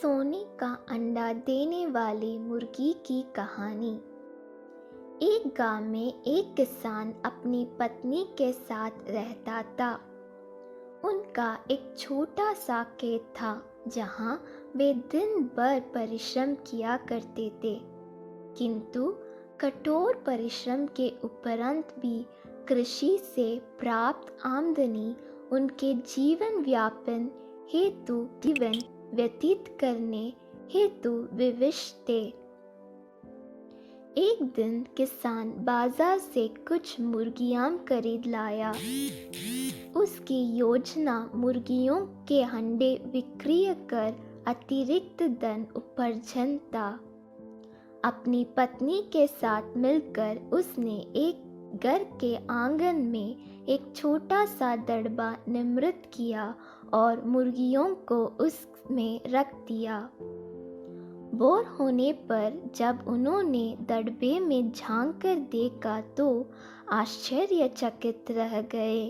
सोने का अंडा देने वाली मुर्गी की कहानी। एक गांव में एक किसान अपनी पत्नी के साथ रहता था। उनका एक छोटा सा खेत था जहां वे दिन भर परिश्रम किया करते थे, किंतु कठोर परिश्रम के उपरांत भी कृषि से प्राप्त आमदनी उनके जीवन व्यापन हेतु जीवन व्यतीत करने हेतु विवश थे। एक दिन किसान बाजार से कुछ मुर्गियां खरीद लाया। उसकी योजना मुर्गियों के अंडे विक्रय कर अतिरिक्त धन उपार्जन था। अपनी पत्नी के साथ मिलकर उसने एक घर के आंगन में एक छोटा सा दड़बा निर्मित किया और मुर्गियों को उसमें रख दिया। बोर होने पर जब उन्होंने दड़बे में झांक कर देखा तो आश्चर्यचकित रह गए।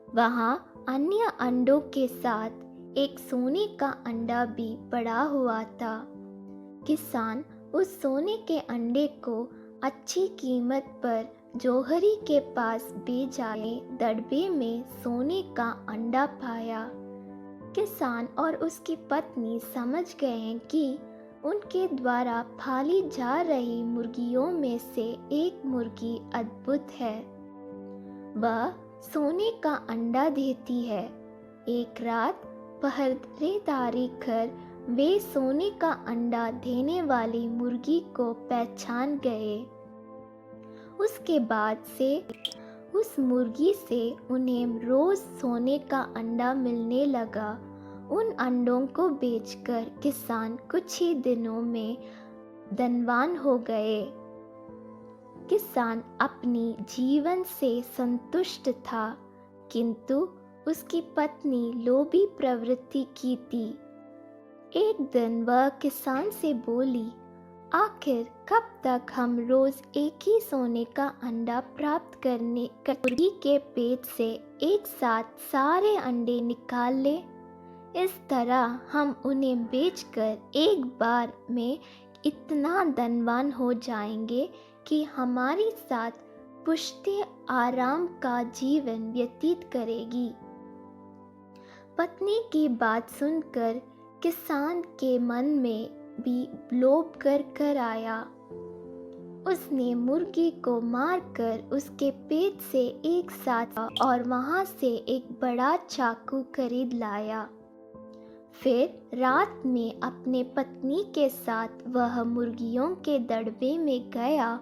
वहां अन्य अंडों के साथ एक सोने का अंडा भी पड़ा हुआ था। किसान उस सोने के अंडे को अच्छी कीमत पर जौहरी के पास बेचाए दड़बे में सोने का अंडा पाया। किसान और उसकी पत्नी समझ गए कि उनके द्वारा पाली जा रही मुर्गियों में से एक मुर्गी अद्भुत है। वह सोने का अंडा देती है। एक रात पहरेदारी कर वे सोने का अंडा देने वाली मुर्गी को पहचान गए। उसके बाद से उस मुर्गी से उन्हें रोज सोने का अंडा मिलने लगा। उन अंडों को बेचकर किसान कुछ ही दिनों में धनवान हो गए। किसान अपनी जीवन से संतुष्ट था, किंतु उसकी पत्नी लोभी प्रवृत्ति की थी। एक दिन वह किसान से बोली, आखिर कब तक हम रोज एक ही सोने का अंडा प्राप्त करने मुर्गी के पेट से एक साथ सारे अंडे निकाल ले? इस तरह हम उन्हें बेचकर एक बार में इतना धनवान हो जाएंगे कि हमारी साथ पुश्ते आराम का जीवन व्यतीत करेगी। पत्नी की बात सुनकर किसान के मन में भी लोभ कर आया। उसने मुर्गी को मारकर उसके पेट से एक साथ और वहां से एक बड़ा चाकू खरीद लाया। फिर रात में अपने पत्नी के साथ वह मुर्गियों के दड़बे में गया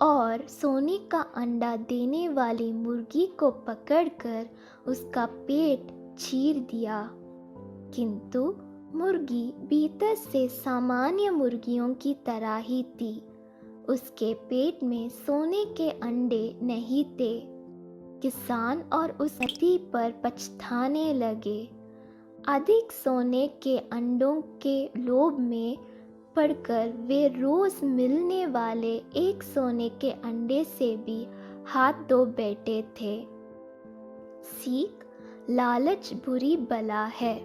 और सोने का अंडा देने वाली मुर्गी को पकड़कर उसका पेट चीर दिया, किंतु मुर्गी भीतर से सामान्य मुर्गियों की तरह ही थी। उसके पेट में सोने के अंडे नहीं थे। किसान और उस पति पर पछताने लगे। अधिक सोने के अंडों के लोभ में पड़कर वे रोज मिलने वाले एक सोने के अंडे से भी हाथ धो बैठे थे। सीख, लालच बुरी बला है।